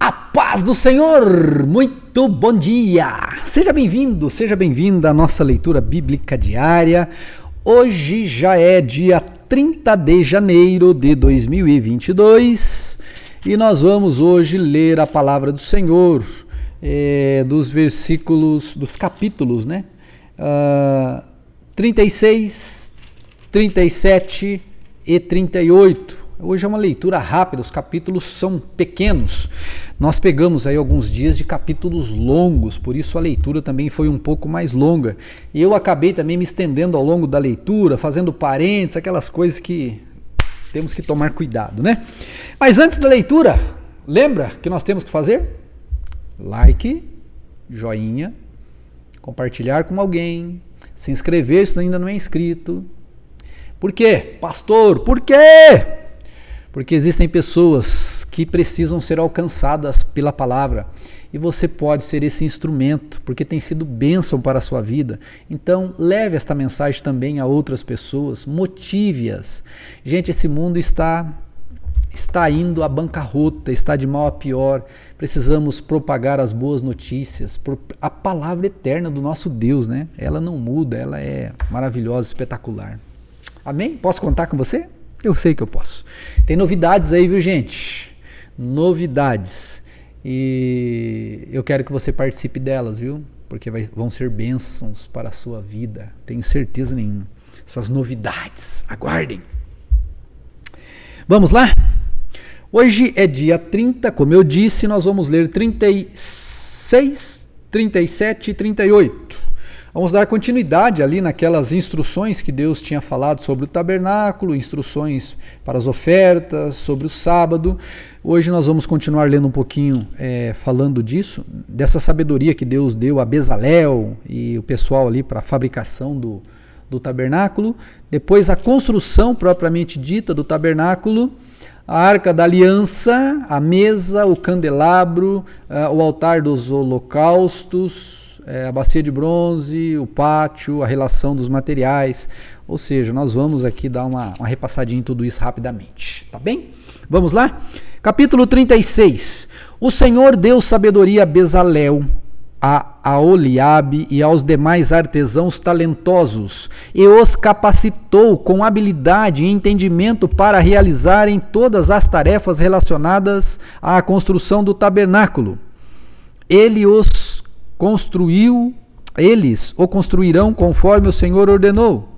A paz do Senhor, muito bom dia! Seja bem-vindo, seja bem-vinda à nossa leitura bíblica diária. Hoje já é dia 30 de janeiro de 2022 e nós vamos hoje ler a palavra do Senhor, dos versículos, dos capítulos, 36, 37 e 38. Hoje é uma leitura rápida, os capítulos são pequenos. Nós pegamos aí alguns dias de capítulos longos, por isso a leitura também foi um pouco mais longa. E eu acabei também me estendendo ao longo da leitura, fazendo parênteses, aquelas coisas que temos que tomar cuidado, né? Mas antes da leitura, lembra que nós temos que fazer? Like, joinha, compartilhar com alguém, se inscrever se ainda não é inscrito. Por quê? Pastor, por quê? Porque existem pessoas que precisam ser alcançadas pela palavra e você pode ser esse instrumento, porque tem sido bênção para a sua vida. Então, leve esta mensagem também a outras pessoas, motive-as. Gente, esse mundo está indo à bancarrota, está de mal a pior. Precisamos propagar as boas notícias, a palavra eterna do nosso Deus, né? Ela não muda, ela é maravilhosa, espetacular. Amém? Posso contar com você? Eu sei que eu posso. Tem novidades aí, viu, gente? Novidades. E eu quero que você participe delas, viu? Porque vão ser bênçãos para a sua vida. Tenho certeza nenhuma. Essas novidades. Aguardem. Vamos lá? Hoje é dia 30, como eu disse, nós vamos ler 36, 37 e 38. Vamos dar continuidade ali naquelas instruções que Deus tinha falado sobre o tabernáculo, instruções para as ofertas, sobre o sábado. Hoje nós vamos continuar lendo um pouquinho, falando disso, dessa sabedoria que Deus deu a Bezalel e o pessoal ali para a fabricação do tabernáculo. Depois a construção propriamente dita do tabernáculo, a arca da aliança, a mesa, o candelabro, o altar dos holocaustos, a bacia de bronze, o pátio, a relação dos materiais. Ou seja, nós vamos aqui dar uma repassadinha em tudo isso rapidamente, tá bem? Vamos lá? Capítulo 36. O Senhor deu sabedoria a Bezalel, a Aholiabe e aos demais artesãos talentosos, e os capacitou com habilidade e entendimento para realizarem todas as tarefas relacionadas à construção do tabernáculo. Eles o construirão conforme o Senhor ordenou,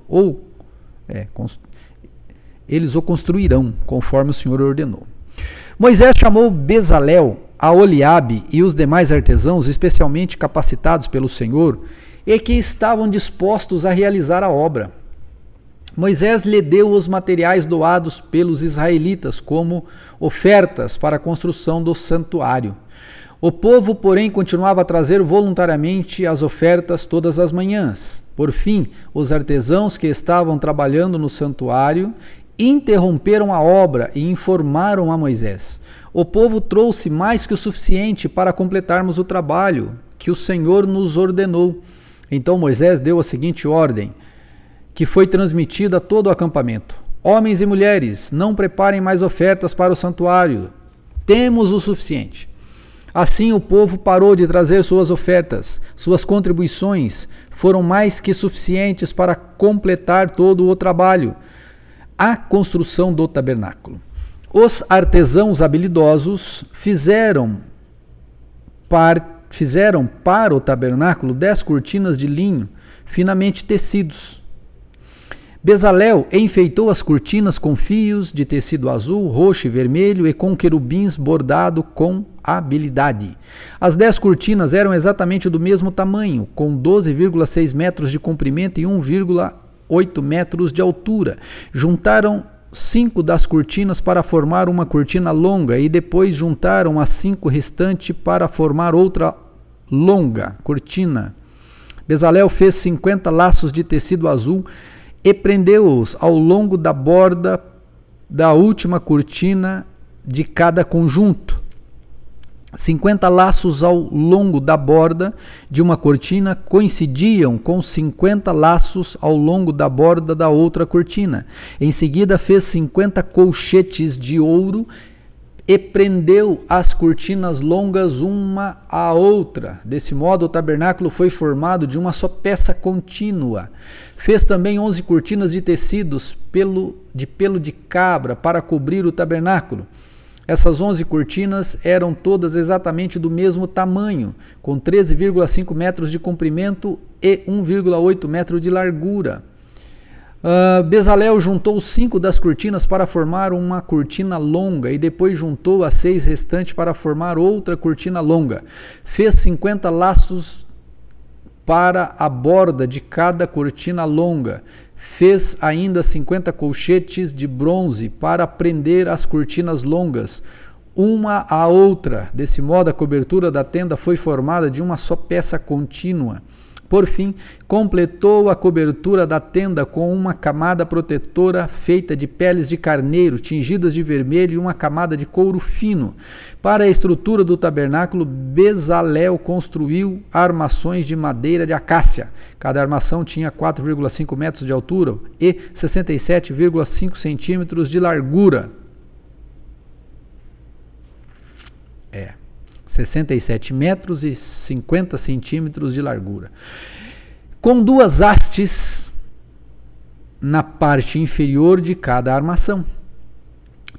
eles o construirão conforme o Senhor ordenou. Moisés chamou Bezalel, Aholiabe e os demais artesãos especialmente capacitados pelo Senhor e que estavam dispostos a realizar a obra. Moisés lhe deu os materiais doados pelos israelitas como ofertas para a construção do santuário. O povo, porém, continuava a trazer voluntariamente as ofertas todas as manhãs. Por fim, os artesãos que estavam trabalhando no santuário interromperam a obra e informaram a Moisés: o povo trouxe mais que o suficiente para completarmos o trabalho que o Senhor nos ordenou. Então Moisés deu a seguinte ordem, que foi transmitida a todo o acampamento: homens e mulheres, não preparem mais ofertas para o santuário. Temos o suficiente. Assim o povo parou de trazer suas ofertas. Suas contribuições foram mais que suficientes para completar todo o trabalho, a construção do tabernáculo. Os artesãos habilidosos fizeram para o tabernáculo 10 cortinas de linho finamente tecidos. Bezalel enfeitou as cortinas com fios de tecido azul, roxo e vermelho e com querubins bordado com habilidade. As 10 cortinas eram exatamente do mesmo tamanho, com 12,6 metros de comprimento e 1,8 metros de altura. Juntaram 5 das cortinas para formar uma cortina longa e depois juntaram as 5 restantes para formar outra longa cortina. Bezalel fez 50 laços de tecido azul e prendeu-os ao longo da borda da última cortina de cada conjunto. 50 laços ao longo da borda de uma cortina coincidiam com 50 laços ao longo da borda da outra cortina. Em seguida fez 50 colchetes de ouro e prendeu as cortinas longas uma à outra. Desse modo, o tabernáculo foi formado de uma só peça contínua. Fez também 11 cortinas de tecidos de pelo de cabra para cobrir o tabernáculo. Essas 11 cortinas eram todas exatamente do mesmo tamanho, com 13,5 metros de comprimento e 1,8 metro de largura. Bezalel juntou 5 das cortinas para formar uma cortina longa e depois juntou as 6 restantes para formar outra cortina longa. Fez 50 laços para a borda de cada cortina longa. Fez ainda 50 colchetes de bronze para prender as cortinas longas, uma à outra. Desse modo, a cobertura da tenda foi formada de uma só peça contínua. Por fim, completou a cobertura da tenda com uma camada protetora feita de peles de carneiro tingidas de vermelho e uma camada de couro fino. Para a estrutura do tabernáculo, Bezalel construiu armações de madeira de acácia. Cada armação tinha 4,5 metros de altura e 67,5 centímetros de largura. 67 metros e 50 centímetros de largura, com 2 hastes na parte inferior de cada armação.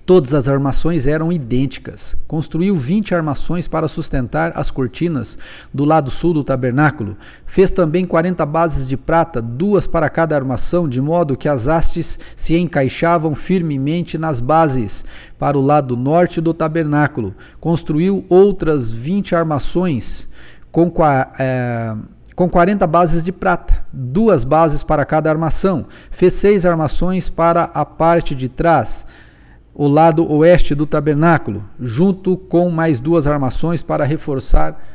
Todas as armações eram idênticas. Construiu 20 armações para sustentar as cortinas do lado sul do tabernáculo. Fez também 40 bases de prata, 2 para cada armação, de modo que as hastes se encaixavam firmemente nas bases. Para o lado norte do tabernáculo, construiu outras 20 armações com 40 bases de prata, 2 bases para cada armação. Fez 6 armações para a parte de trás, o lado oeste do tabernáculo, junto com mais 2 armações para reforçar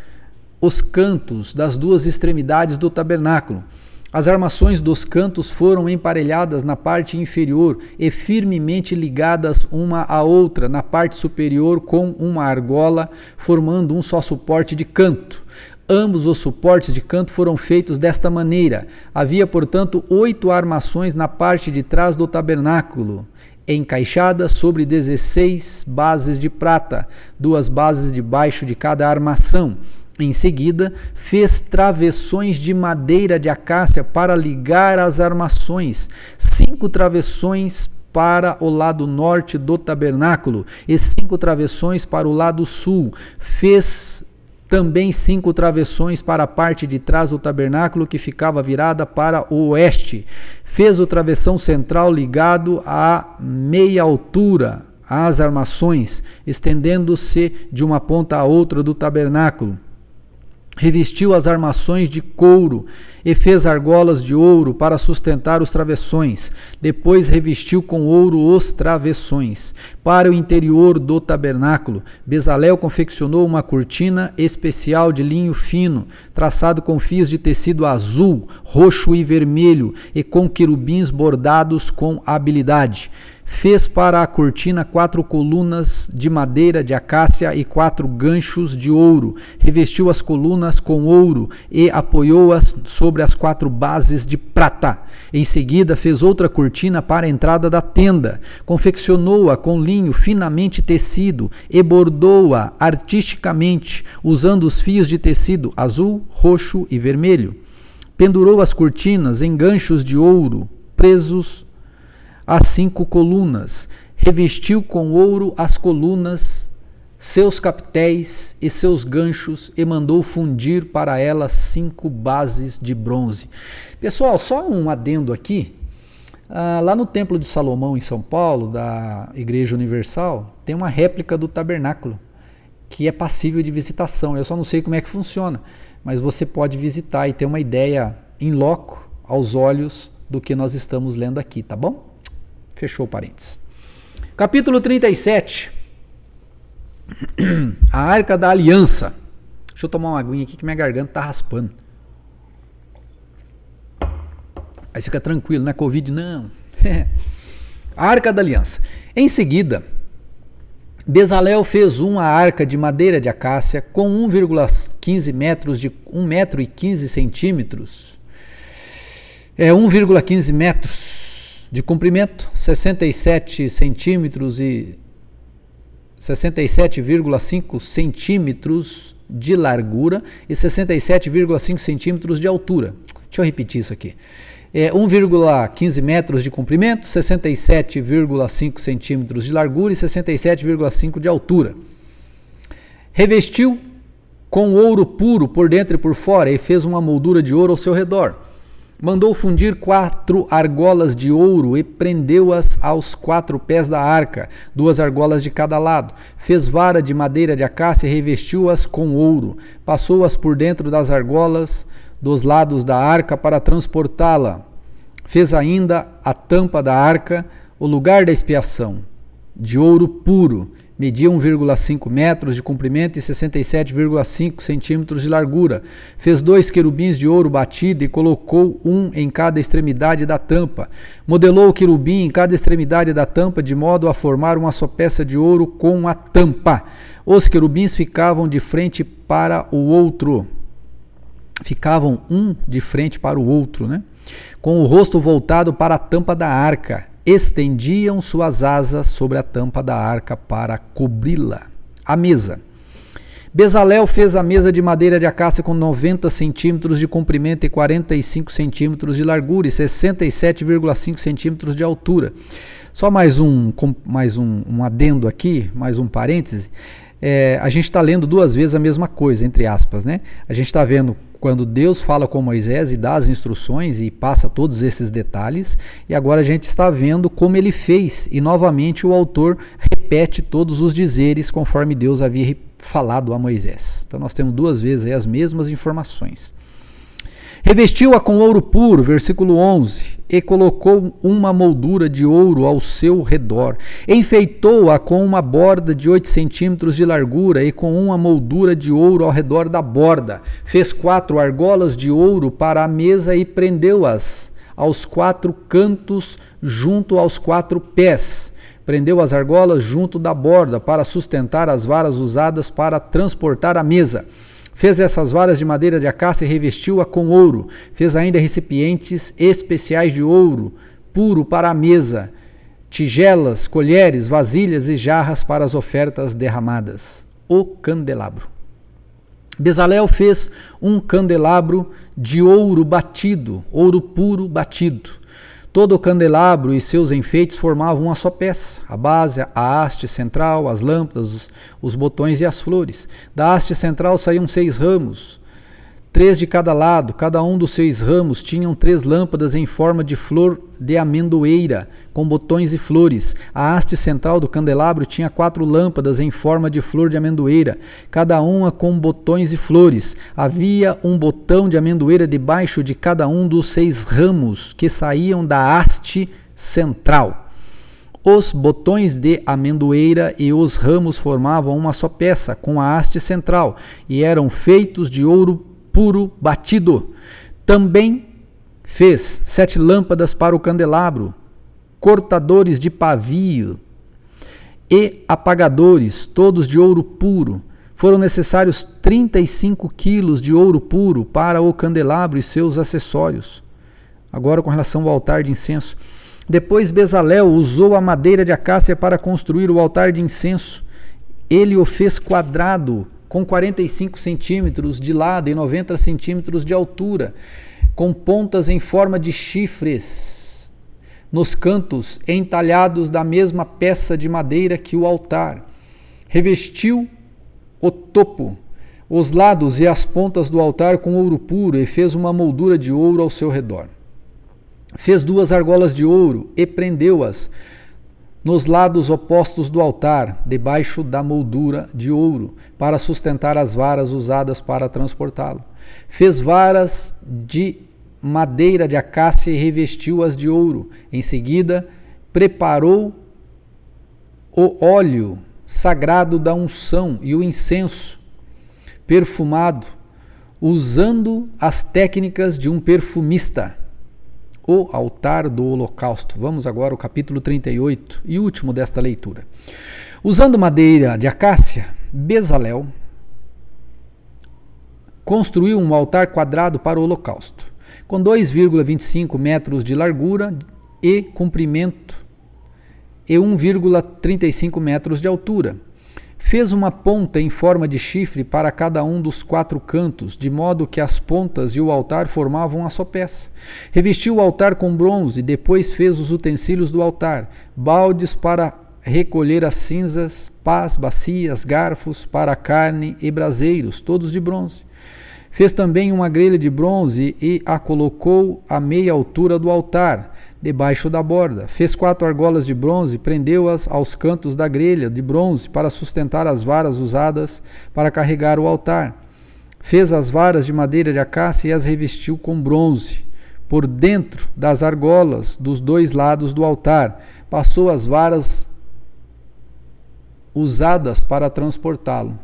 os cantos das 2 extremidades do tabernáculo. As armações dos cantos foram emparelhadas na parte inferior e firmemente ligadas uma à outra na parte superior com uma argola, formando um só suporte de canto. Ambos os suportes de canto foram feitos desta maneira. Havia, portanto, 8 armações na parte de trás do tabernáculo, encaixadas sobre 16 bases de prata, 2 bases debaixo de cada armação. Em seguida, fez travessões de madeira de acácia para ligar as armações, 5 travessões para o lado norte do tabernáculo e 5 travessões para o lado sul. Fez também 5 travessões para a parte de trás do tabernáculo que ficava virada para o oeste. Fez o travessão central ligado à meia altura às armações, estendendo-se de uma ponta a outra do tabernáculo. Revestiu as armações de couro e fez argolas de ouro para sustentar os travessões. Depois revestiu com ouro os travessões. Para o interior do tabernáculo, Bezalel confeccionou uma cortina especial de linho fino, traçado com fios de tecido azul, roxo e vermelho, e com querubins bordados com habilidade. Fez para a cortina 4 colunas de madeira de acácia e 4 ganchos de ouro. Revestiu as colunas com ouro e apoiou-as sobre as 4 bases de prata. Em seguida, fez outra cortina para a entrada da tenda. Confeccionou-a com linho finamente tecido e bordou-a artisticamente, usando os fios de tecido azul, roxo e vermelho. Pendurou as cortinas em ganchos de ouro presos as 5 colunas, revestiu com ouro as colunas, seus capitéis e seus ganchos e mandou fundir para elas 5 bases de bronze. Pessoal, só um adendo aqui. Lá no Templo de Salomão, em São Paulo, da Igreja Universal, tem uma réplica do tabernáculo, que é passível de visitação. Eu só não sei como é que funciona, mas você pode visitar e ter uma ideia in loco, aos olhos, do que nós estamos lendo aqui, tá bom? Fechou parênteses. Capítulo 37. A Arca da Aliança. Deixa eu tomar uma aguinha aqui que minha garganta tá raspando. Aí fica tranquilo, não é Covid, não. A Arca da Aliança. Em seguida, Bezalel fez uma arca de madeira de acácia com 1,15 metros de 1,15 metro e 15 centímetros. 1,15 metros de comprimento, 67 centímetros e 67,5 centímetros de largura e 67,5 centímetros de altura. Deixa eu repetir isso aqui. 1,15 metros de comprimento, 67,5 centímetros de largura e 67,5 de altura. Revestiu com ouro puro por dentro e por fora e fez uma moldura de ouro ao seu redor. Mandou fundir 4 argolas de ouro e prendeu-as aos 4 pés da arca, 2 argolas de cada lado. Fez vara de madeira de acácia e revestiu-as com ouro. Passou-as por dentro das argolas dos lados da arca para transportá-la. Fez ainda a tampa da arca, o lugar da expiação, de ouro puro. Media 1,5 metros de comprimento e 67,5 centímetros de largura. Fez 2 querubins de ouro batido e colocou um em cada extremidade da tampa. Modelou o querubim em cada extremidade da tampa de modo a formar uma só peça de ouro com a tampa. Os querubins ficavam de frente para o outro. Ficavam um de frente para o outro, né? Com o rosto voltado para a tampa da arca. Estendiam suas asas sobre a tampa da arca para cobri-la. A mesa. Bezalel fez a mesa de madeira de acácia com 90 centímetros de comprimento e 45 centímetros de largura e 67,5 centímetros de altura. Só mais um adendo aqui, mais um parêntese. A gente está lendo 2 vezes a mesma coisa, entre aspas, né? A gente está vendo quando Deus fala com Moisés e dá as instruções e passa todos esses detalhes, e agora a gente está vendo como ele fez, e novamente o autor repete todos os dizeres conforme Deus havia falado a Moisés. Então nós temos 2 vezes aí as mesmas informações. Revestiu-a com ouro puro, versículo 11, e colocou uma moldura de ouro ao seu redor. Enfeitou-a com uma borda de 8 centímetros de largura e com uma moldura de ouro ao redor da borda. Fez 4 argolas de ouro para a mesa e prendeu-as aos 4 cantos junto aos 4 pés. Prendeu as argolas junto da borda para sustentar as varas usadas para transportar a mesa. Fez essas varas de madeira de acácia e revestiu-a com ouro. Fez ainda recipientes especiais de ouro puro para a mesa, tigelas, colheres, vasilhas e jarras para as ofertas derramadas. O candelabro. Bezalel fez um candelabro de ouro batido, ouro puro batido. Todo o candelabro e seus enfeites formavam uma só peça. A base, a haste central, as lâmpadas, os botões e as flores. Da haste central saíam 6 ramos, 3 de cada lado. Cada um dos 6 ramos tinham 3 lâmpadas em forma de flor de amendoeira, com botões e flores. A haste central do candelabro tinha 4 lâmpadas em forma de flor de amendoeira, cada uma com botões e flores. Havia um botão de amendoeira debaixo de cada um dos 6 ramos que saíam da haste central. Os botões de amendoeira e os ramos formavam uma só peça com a haste central e eram feitos de ouro puro batido. Também fez 7 lâmpadas para o candelabro, cortadores de pavio e apagadores, todos de ouro puro. Foram necessários 35 quilos de ouro puro para o candelabro e seus acessórios. Agora com relação ao altar de incenso. Depois Bezalel usou a madeira de acácia para construir o altar de incenso. Ele o fez quadrado, com 45 centímetros de lado e 90 centímetros de altura, com pontas em forma de chifres nos cantos, entalhados da mesma peça de madeira que o altar. Revestiu o topo, os lados e as pontas do altar com ouro puro e fez uma moldura de ouro ao seu redor. Fez 2 argolas de ouro e prendeu-as nos lados opostos do altar, debaixo da moldura de ouro, para sustentar as varas usadas para transportá-lo. Fez varas de madeira de acácia e revestiu-as de ouro. Em seguida, preparou o óleo sagrado da unção e o incenso perfumado, usando as técnicas de um perfumista. O altar do holocausto. Vamos agora ao capítulo 38 e último desta leitura. Usando madeira de acácia, Bezalel construiu um altar quadrado para o holocausto, com 2,25 metros de largura e comprimento e 1,35 metros de altura. Fez uma ponta em forma de chifre para cada um dos 4 cantos, de modo que as pontas e o altar formavam uma só peça. Revestiu o altar com bronze, depois fez os utensílios do altar, baldes para recolher as cinzas, pás, bacias, garfos para a carne e braseiros, todos de bronze. Fez também uma grelha de bronze e a colocou à meia altura do altar, debaixo da borda. Fez 4 argolas de bronze, prendeu-as aos cantos da grelha de bronze para sustentar as varas usadas para carregar o altar. Fez as varas de madeira de acácia e as revestiu com bronze. Por dentro das argolas dos 2 lados do altar, passou as varas usadas para transportá-lo.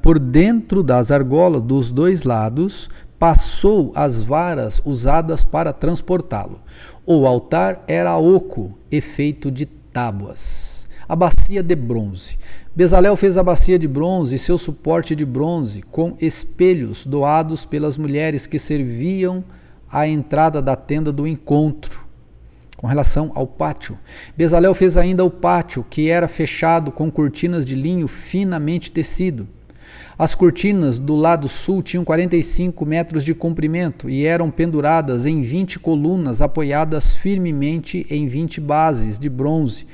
Por dentro das argolas dos 2 lados, passou as varas usadas para transportá-lo. O altar era oco e feito de tábuas. A bacia de bronze. Bezalel fez a bacia de bronze e seu suporte de bronze, com espelhos doados pelas mulheres que serviam à entrada da tenda do encontro. Com relação ao pátio, Bezalel fez ainda o pátio, que era fechado com cortinas de linho finamente tecido. As cortinas do lado sul tinham 45 metros de comprimento e eram penduradas em 20 colunas apoiadas firmemente em 20 bases de bronze.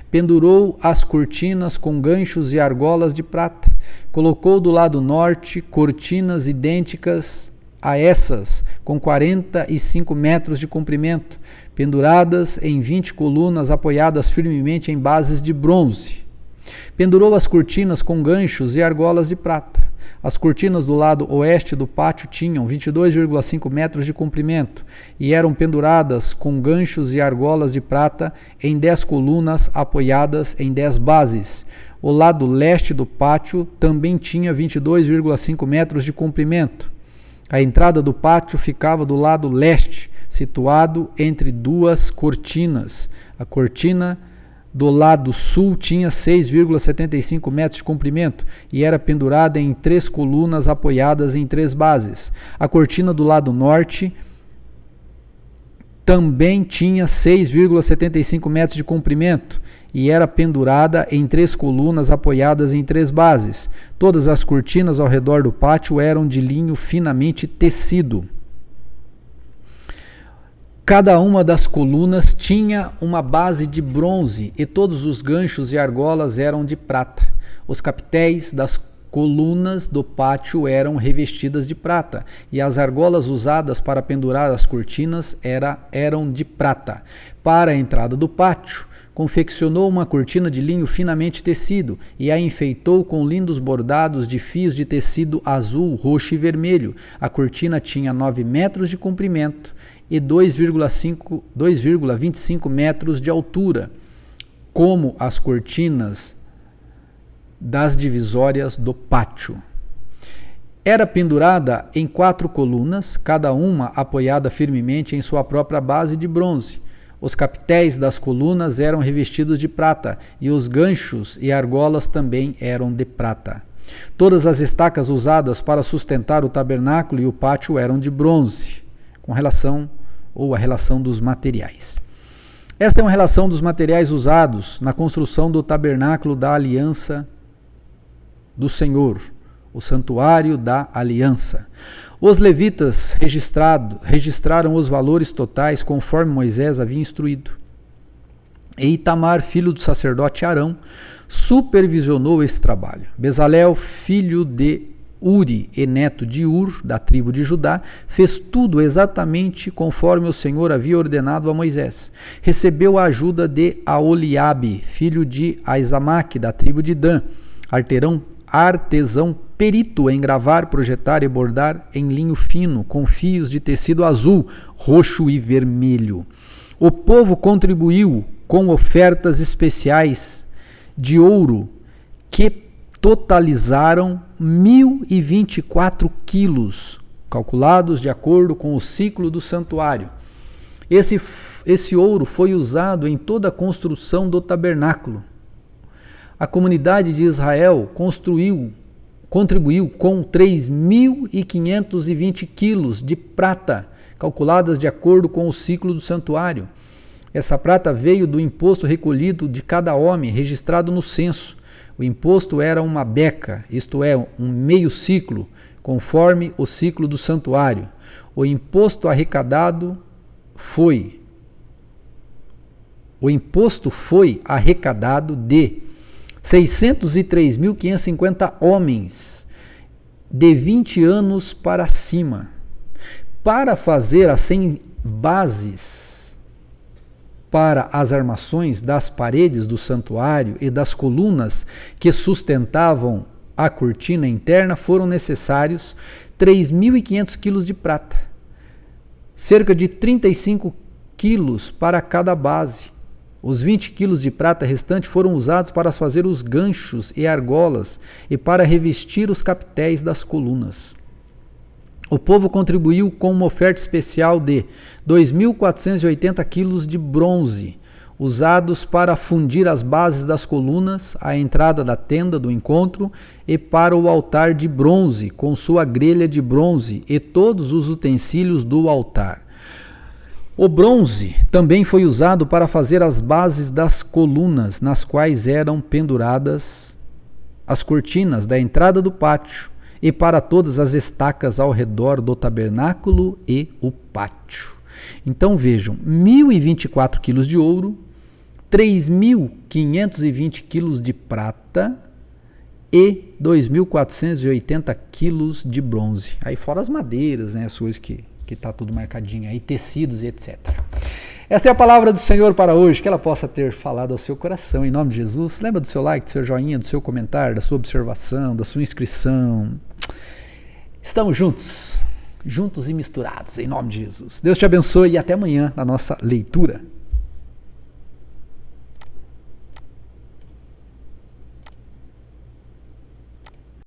Pendurou as cortinas com ganchos e argolas de prata. Colocou do lado norte cortinas idênticas a essas, com 45 metros de comprimento, penduradas em 20 colunas apoiadas firmemente em bases de bronze. Pendurou as cortinas com ganchos e argolas de prata. As cortinas do lado oeste do pátio tinham 22,5 metros de comprimento e eram penduradas com ganchos e argolas de prata em 10 colunas apoiadas em 10 bases. O lado leste do pátio também tinha 22,5 metros de comprimento. A entrada do pátio ficava do lado leste, situado entre 2 cortinas. A cortina do lado sul tinha 6,75 metros de comprimento e era pendurada em 3 colunas apoiadas em 3 bases. A cortina do lado norte também tinha 6,75 metros de comprimento e era pendurada em 3 colunas apoiadas em 3 bases. Todas as cortinas ao redor do pátio eram de linho finamente tecido. Cada uma das colunas tinha uma base de bronze e todos os ganchos e argolas eram de prata. Os capitéis das colunas do pátio eram revestidas de prata e as argolas usadas para pendurar as cortinas eram de prata. Para a entrada do pátio, confeccionou uma cortina de linho finamente tecido e a enfeitou com lindos bordados de fios de tecido azul, roxo e vermelho. A cortina tinha 9 metros de comprimento e 2,25 metros de altura, como as cortinas das divisórias do pátio. Era pendurada em 4 colunas, cada uma apoiada firmemente em sua própria base de bronze. Os capitéis das colunas eram revestidos de prata e os ganchos e argolas também eram de prata. Todas as estacas usadas para sustentar o tabernáculo e o pátio eram de bronze, com relação ou a relação dos materiais. Esta é uma relação dos materiais usados na construção do tabernáculo da aliança do Senhor, o santuário da aliança. Os levitas registraram os valores totais conforme Moisés havia instruído. E Itamar, filho do sacerdote Arão, supervisionou esse trabalho. Bezalel, filho de Uri e neto de Ur, da tribo de Judá, fez tudo exatamente conforme o Senhor havia ordenado a Moisés. Recebeu a ajuda de Aholiabe, filho de Aizamaque, da tribo de Dan, artesão perito em gravar, projetar e bordar em linho fino, com fios de tecido azul, roxo e vermelho. O povo contribuiu com ofertas especiais de ouro que totalizaram 1.024 quilos, calculados de acordo com o ciclo do santuário. Esse ouro foi usado em toda a construção do tabernáculo. A comunidade de Israel contribuiu com 3.520 quilos de prata, calculadas de acordo com o ciclo do santuário. Essa prata veio do imposto recolhido de cada homem, registrado no censo. O imposto era uma beca, isto é, um meio ciclo, conforme o ciclo do santuário. O imposto foi arrecadado de 603.550 homens de 20 anos para cima. Para fazer as 100 bases para as armações das paredes do santuário e das colunas que sustentavam a cortina interna, foram necessários 3.500 quilos de prata, cerca de 35 quilos para cada base. Os 20 quilos de prata restantes foram usados para fazer os ganchos e argolas e para revestir os capitéis das colunas. O povo contribuiu com uma oferta especial de 2.480 quilos de bronze, usados para fundir as bases das colunas, a entrada da tenda do encontro e para o altar de bronze, com sua grelha de bronze e todos os utensílios do altar. O bronze também foi usado para fazer as bases das colunas, nas quais eram penduradas as cortinas da entrada do pátio, e para todas as estacas ao redor do tabernáculo e o pátio. Então vejam, 1.024 quilos de ouro, 3.520 quilos de prata e 2.480 quilos de bronze. Aí fora as madeiras, né, as coisas que está tudo marcadinho aí, tecidos e etc. Esta é a palavra do Senhor para hoje, que ela possa ter falado ao seu coração, em nome de Jesus. Lembra do seu like, do seu joinha, do seu comentário, da sua observação, da sua inscrição. Estamos juntos e misturados, em nome de Jesus. Deus te abençoe e até amanhã na nossa leitura.